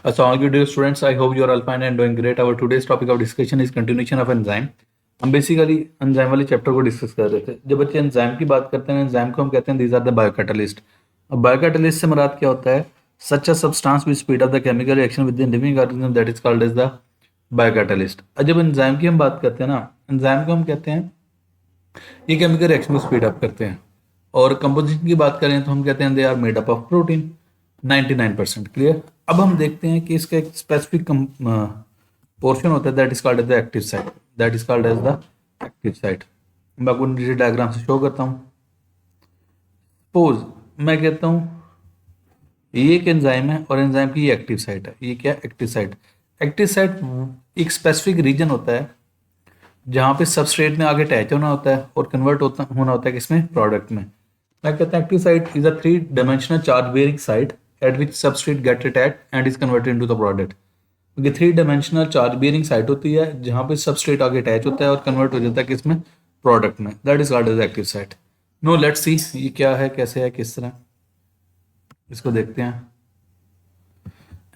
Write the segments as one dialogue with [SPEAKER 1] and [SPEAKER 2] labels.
[SPEAKER 1] So all good dear students, I hope you are all fine and doing great. Our today's topic of discussion is continuation of enzyme. हम basically enzyme वाले chapter को discuss कर रहे थे। जब बच्चे enzyme की बात करते हैं, एंजाइम को हम कहते हैं दीज आर द बायोकैटालिस्ट। अब बायोकैटालिस्ट से मुराद क्या होता है? Such a substance which speed up the chemical reaction with the living organism that is called as the biocatalyst. जब एंजाइम की हम बात करते हैं ना, एंजाइम को हम कहते हैं ये केमिकल रिएक्शन को स्पीड अप करते हैं। और कंपोजिशन की बात करें तो हम कहते हैं they are made up of protein 99%। Clear. अब हम देखते हैं कि इसका एक स्पेसिफिक पोर्शन होता है that is called as the active site, that is called as the active site. मैं आपको नीचे डायग्राम से शो करता हूं। सपोज मैं कहता हूं ये एक एंजाइम है और एंजाइम की ये एक्टिव साइट है। ये क्या है? Active site. एक्टिव साइट एक स्पेसिफिक रीजन होता है जहां पे सबस्ट्रेट में आगे अटैच होना होता है और कन्वर्ट होना होता है किसमें? प्रोडक्ट में। मैं कहता हूं active site is a 3 dimensional charge bearing site at which substrate get attached and is converted into the product। क्योंकि 3 डायमेंशनल चार्ज बियरिंग साइट होती है जहां पे सबस्ट्रेट आगे अटैच होता है और कन्वर्ट हो जाता है किसमें? प्रोडक्ट में। That is called as active site. No let's see ये क्या है, कैसे है, किस तरह इसको देखते हैं।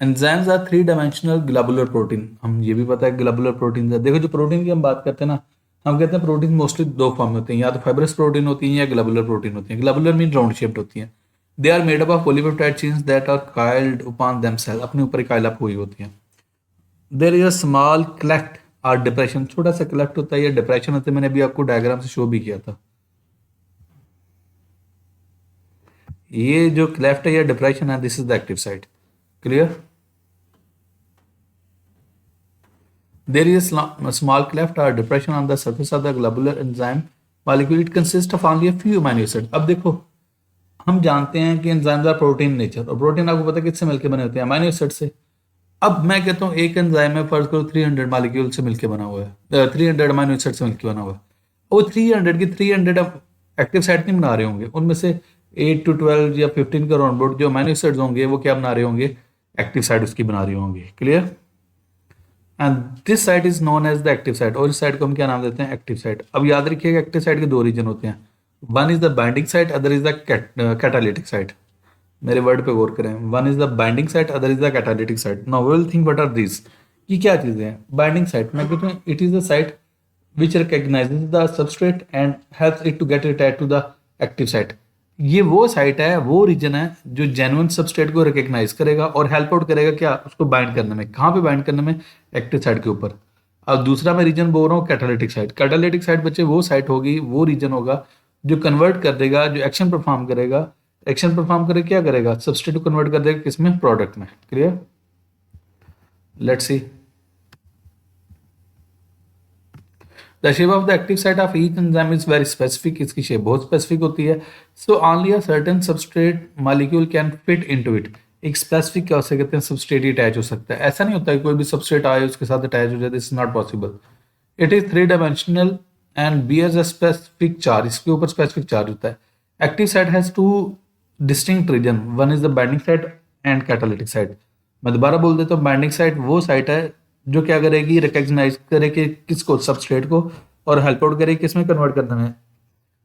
[SPEAKER 1] Enzymes are 3 dimensional globular protein. हम ये भी पता है ग्लोबुलर प्रोटीन है। देखो जो प्रोटीन की हम बात करते हैं ना, हम कहते हैं प्रोटीन मोस्टली दो फॉर्म में होते हैं, या तो फाइब्रस प्रोटीन होती है या ग्लोबुलर प्रोटीन होती है। ग्लोबुलर मीन राउंड शेप्ड होती है। They are made up of polypeptide chains that are coiled upon themselves, अपने ऊपर काइल अप हुई होती हैं। There is a small cleft और डिप्रेशन, छोटा सा क्लेफ्ट होता है या डिप्रेशन होता है। मैंने अभी आपको डायग्राम से शो भी किया था। ये जो क्लेफ्ट है या डिप्रेशन है, this is the active site. Clear. There is a small cleft or depression on the surface of the globular enzyme molecule. It consists of only a few amino acids। अब देखो हम जानते हैं कि enzymes are protein nature, और protein आपको पता है किससे मिलकर बने होते हैं? अमीनो एसिड से। अब मैं कहता हूँ एक एंजाइम है, फर्ज करो 300 मॉलिक्यूल से मिलकर बना हुआ है, 300 अमीनो एसिड से मिलकर बना हुआ है। वो 300 की 300 एक्टिव साइट नहीं बना रहे होंगे। उनमें से 8 to 12 या 15 के अराउंड बोर्ड जो अमीनो एसिड्स होंगे वो क्या बना रहे होंगे? एक्टिव साइट उसकी बना रहे होंगे। Clear. And this site is known as the active site, और इस साइट को हम क्या नाम देते हैं? Active site. अब याद रखिएगा एक्टिव साइट के दो रीजन होते हैं, one is the binding site, other is the catalytic site. मेरे वर्ड पे गौर करें, one is the binding site, other is the catalytic site. Now we will think what are this. ये क्या चीजें हैं? बाइंडिंग साइट मैं कहता हूँ it is the site which recognises the substrate and helps it to get attached to the active site. ये वो site है, वो रीजन है जो जेन्युइन सबस्ट्रेट को रिकॉग्नाइज करेगा और हेल्प आउट करेगा क्या? उसको बाइंड करने में। कहाँ पे बाइंड करने में? एक्टिव साइट के ऊपर। अब दूसरा मैं रीजन बोल रहा हूँ कैटालिटिक साइट। कैटालिटिक साइट बच्चे वो साइट होगी, वो रीजन होगा जो कन्वर्ट कर देगा, जो एक्शन परफॉर्म करेगा। एक्शन परफॉर्म करे क्या करेगा? सबस्ट्रेट को कन्वर्ट कर देगा किसमें? प्रोडक्ट में। Clear. Let's see the shape of the active site of each enzyme is very specific. इसकी शेप बहुत स्पेसिफिक होती है। So only a certain substrate molecule can fit into it. एक स्पेसिफिक क्या हो सकते हैं? सबस्ट्रेट ही अटैच हो सकता है। ऐसा नहीं होता है कोई भी सबस्ट्रेट आए उसके साथ अटैच हो जाए, this is not possible. It is 3 dimensional and bears a specific charge. इसके ऊपर स्पेसिफिक चार्ज होता है। Active site has two distinct region, one is the binding site and catalytic site. मैं दोबारा बोल देता हूँ, बाइंडिंग साइट वो साइट है जो क्या करेगी? रिकॉग्नाइज करेगी किसको? सबस्ट्रेट को, और हेल्प आउट करेगी किसमें? कन्वर्ट करने में,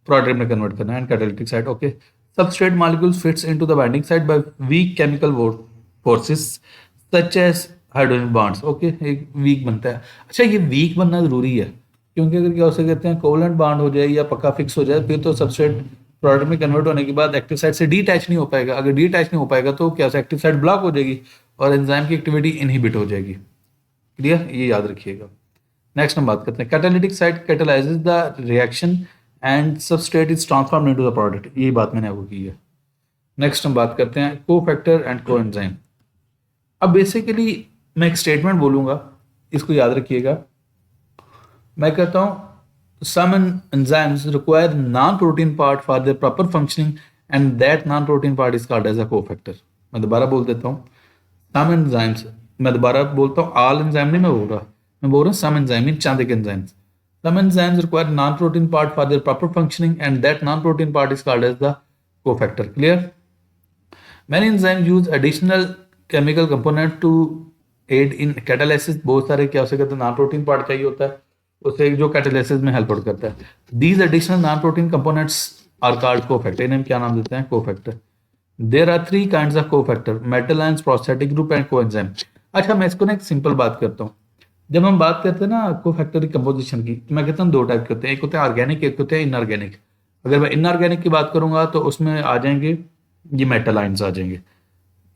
[SPEAKER 1] प्रोडक्ट में कन्वर्ट करना है। And catalytic site okay. Substrate molecules fits into the binding site by weak chemical forces such as hydrogen bonds. Okay, एक वीक बनता है। अच्छा, ये वीक बनना जरूरी है क्योंकि अगर क्या हो सकते हैं कोवलेंट बॉन्ड हो जाए या पक्का फिक्स हो जाए, फिर तो सबस्ट्रेट प्रोडक्ट में कन्वर्ट होने के बाद एक्टिव साइट से डीअटैच नहीं हो पाएगा। अगर डीअटैच नहीं हो पाएगा तो क्या एक्टिव साइट ब्लॉक हो जाएगी और एंजाइम की एक्टिविटी इनहिबिट हो जाएगी। क्लियर, ये याद रखिएगा। नेक्स्ट हम बात करते हैं catalytic site कैटलाइजेस the reaction and substrate is transformed into the product. यही बात मैंने आपको की है। नेक्स्ट हम बात करते हैं कोफैक्टर एंड कोएंजाइम। अब बेसिकली मैं एक स्टेटमेंट बोलूंगा, इसको याद रखिएगा। मैं कहता हूं some enzymes require non-protein part for their proper functioning and that non-protein part is called as a cofactor। मैं दोबारा बोल देता हूँ, some enzymes, मैं दोबारा बोलता हूँ all enzyme नहीं मैं बोल रहा, मैं बोल रहा हूँ some enzyme इन चांदे के enzymes। Some enzymes require non-protein part for their proper functioning and that non-protein part is called as the cofactor। Clear? Many enzymes use additional chemical component to aid in catalysis। बहुत सारे क्या हो सकते हैं non-protein part चाहिए होता है उसे जो कैटालिसिस में हेल्प आउट करता है। These additional non protein components are called cofactor. इन्हें क्या नाम देते हैं? Cofactor. There are 3 kinds of cofactor, metal ions, prosthetic group and coenzyme. अच्छा, मैं इसको ना एक सिंपल बात करता हूँ। जब हम बात करते हैं ना कोफैक्टर कंपोजिशन की, तो मैं कहता हूँ दो टाइप के होते हैं, एक होते हैं ऑर्गेनिक, एक होते हैं इनऑर्गेनिक। अगर मैं इनऑर्गेनिक की बात करूंगा तो उसमें आ जाएंगे ये मेटल आयंस आ जाएंगे,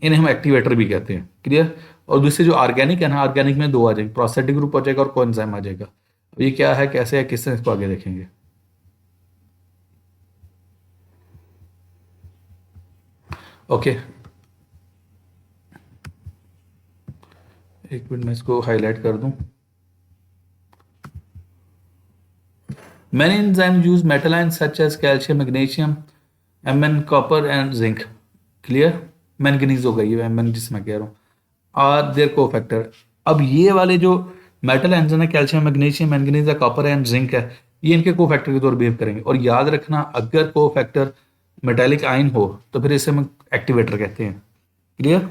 [SPEAKER 1] इन्हें हम एक्टिवेटर भी कहते हैं, क्लियर। और दूसरे जो ऑर्गेनिक है ना, ऑर्गेनिक में दो आ जाएंगे, प्रोस्टेटिक ग्रुप आ जाएगा और कोएंजाइम आ जाएगा। अब ये क्या है, कैसे है, किस तरह इसको आगे देखेंगे। ओके, एक मिनट मैं इसको हाईलाइट कर दूं। Many enzymes use metal ions such as calcium, magnesium, Mn, copper and zinc. Clear? Manganese हो गई है Mn जिस मैं कह रहा हूँ। Are there cofactor. अब ये वाले जो मेटल आयंस है, कैल्शियम, मैग्नीशियम, मैंगनीज है, कॉपर एंड जिंक है, ये इनके कोफैक्टर के तौर बिहेव करेंगे। और याद रखना, अगर कोफैक्टर मेटेलिक आयन हो तो फिर इसे हम एक्टिवेटर कहते हैं। Clear?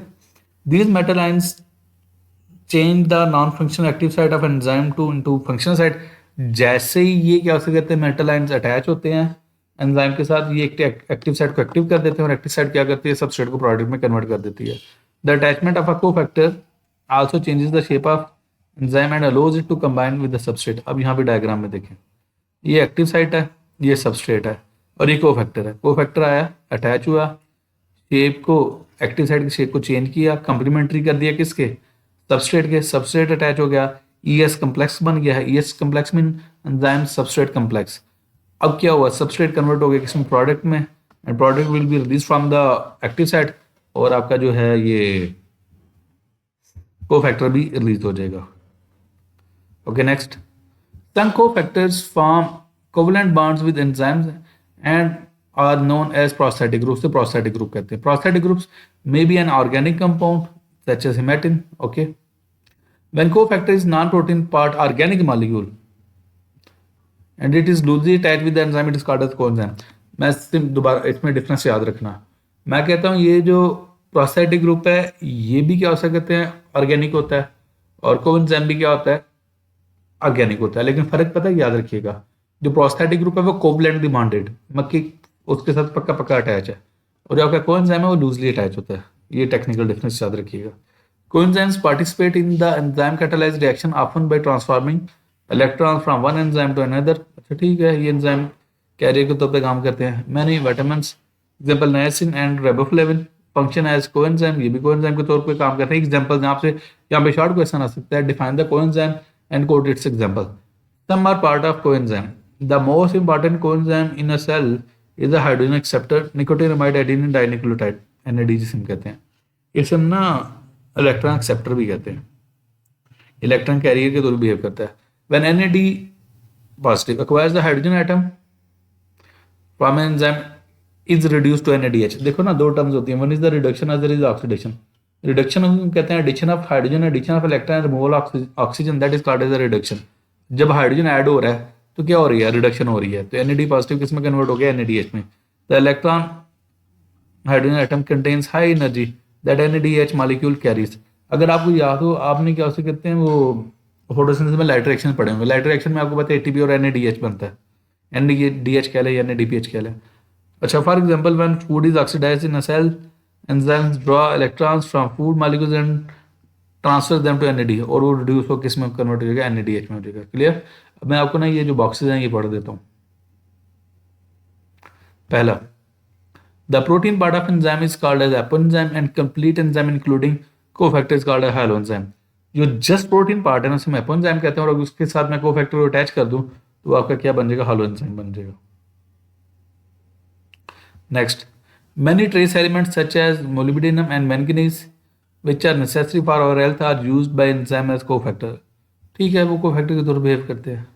[SPEAKER 1] These metal ions change the non functional active site of enzyme to into functional site. जैसे ही ये क्या से कहते हैं, मेटल आयंस अटैच होते हैं एंजाइम के साथ, ये एक्टिव साइट को एक्टिव कर देते हैं और एक्टिव साइट क्या करती है, सबस्ट्रेट को प्रोडक्ट में कन्वर्ट कर देती है। The attachment of a cofactor also changes the shape of enzyme and allows it to combine with the substrate. अब यहाँ पे डायग्राम में देखें, ये एक्टिव साइट है, ये सबस्ट्रेट है और ये कोफैक्टर है। कोफैक्टर आया, अटैच हुआ, शेप को, एक्टिव साइट की शेप को चेंज किया, कंप्लीमेंट्री कर दिया किसके, सबस्ट्रेट के। सबस्ट्रेट अटैच हो गया, ईएस कम्प्लेक्स बन गया है। ES complex mean enzyme substrate complex. अब क्या हुआ, सबस्ट्रेट कन्वर्ट हो गया किसमें, प्रोडक्ट में, and product will be release from the active site और आपका जो है ये कोफैक्टर भी रिलीज हो जाएगा। Okay, next, some cofactors form covalent bonds with enzymes and are known as prosthetic groups. तो prosthetic group कहते हैं। Prosthetic groups may be an organic compound such as hematine. Okay, when cofactor is non-protein part organic molecule and it is loosely attached with the enzyme, it is called as coenzyme. मैं दोबारा इसमें difference याद रखना। मैं कहता हूँ ये जो प्रोस्थेटिक ग्रुप है ये भी क्या हो सकते हैं, ऑर्गेनिक होता है, और कोएंजाइम भी क्या होता है, ऑर्गेनिक होता है। लेकिन फर्क पता है, याद रखिएगा, जो प्रोस्थेटिक ग्रुप है वो कोवलेंटली बॉन्डेड, मक्की उसके साथ पक्का पक्का अटैच है, और जो आपका कोएंजाइम है वो लूजली अटैच होता है। ये टेक्निकल डिफरेंस याद रखिएगा। Coenzymes participate in the enzyme catalysed reaction often by transforming electron from one enzyme to another. अच्छा ठीक है, ये एंजाइम कैरियर के तौर पे काम करते हैं। Many vitamins example niacin and riboflavin function as coenzyme, ये भी कोएंजाइम के तौर पे काम करते हैं। एग्जांपल यहाँ पे शॉर्ट क्वेश्चन आ सकता है, define the coenzyme and quote its example. Some are part of coenzyme. The most important coenzyme in a cell is the hydrogen acceptor, nicotinamide adenine dinucleotide, NAD जिसे हम कहते हैं। इसे हम ना इलेक्ट्रॉन एक्सेप्टर भी कहते हैं, इलेक्ट्रॉन कैरियर के तौर पर बिहेव करता है। When NAD positive acquires the hydrogen atom from an enzyme is reduced to NADH। देखो ना, दो टर्म्स होती हैं, one is the reduction, other is oxidation. Reduction हम कहते हैं addition of hydrogen, addition of electron, removal of oxygen, that is called as a reduction. जब hydrogen add हो रहा है तो क्या हो रही है, रिडक्शन हो रही है। तो NAD पॉजिटिव किस में कन्वर्ट हो गया, NADH में। The electron hydrogen atom contains high energy that NADH molecule carries. अगर आपको याद हो, आपने क्या उसे कहते हैं वो फोटोसिंथेसिस में लाइट रिएक्शन पढ़े होंगे। लाइट रिएक्शन में आपको पता है ATP और NADH बनता है, NADH कह ले या NADPH कह ले। अच्छा, for example when food is oxidised in a cell, enzymes draw electrons from food molecules and transfer them to NAD, और वो रिड्यूस हो किस में कन्वर्ट हो जाएगा, NADH में हो जाएगा। क्लियर? अब मैं आपको ना ये जो बॉक्सेज हैं ये पढ़ देता हूँ। पहला, the protein part of enzyme is called as apoenzyme and complete enzyme including cofactor is called as holoenzyme. जो जस्ट प्रोटीन पार्ट है ना उसे हम एपोएंजाइम कहते हैं, और उसके साथ मैं कोफैक्टर को अटैच कर दूं तो आपका क्या बन जाएगा, हालोएंजाइम बन जाएगा। Next, many trace elements such as molybdenum and manganese which are necessary for our health are used by enzyme as cofactor। ठीक है, वो कोफैक्टर के तौर पर बिहेव करते हैं।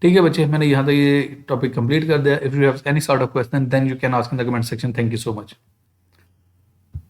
[SPEAKER 1] ठीक है बच्चे, मैंने यहाँ तक ये टॉपिक कंप्लीट कर दिया। If you have any sort of question then you can ask in the comment section. Thank you so much.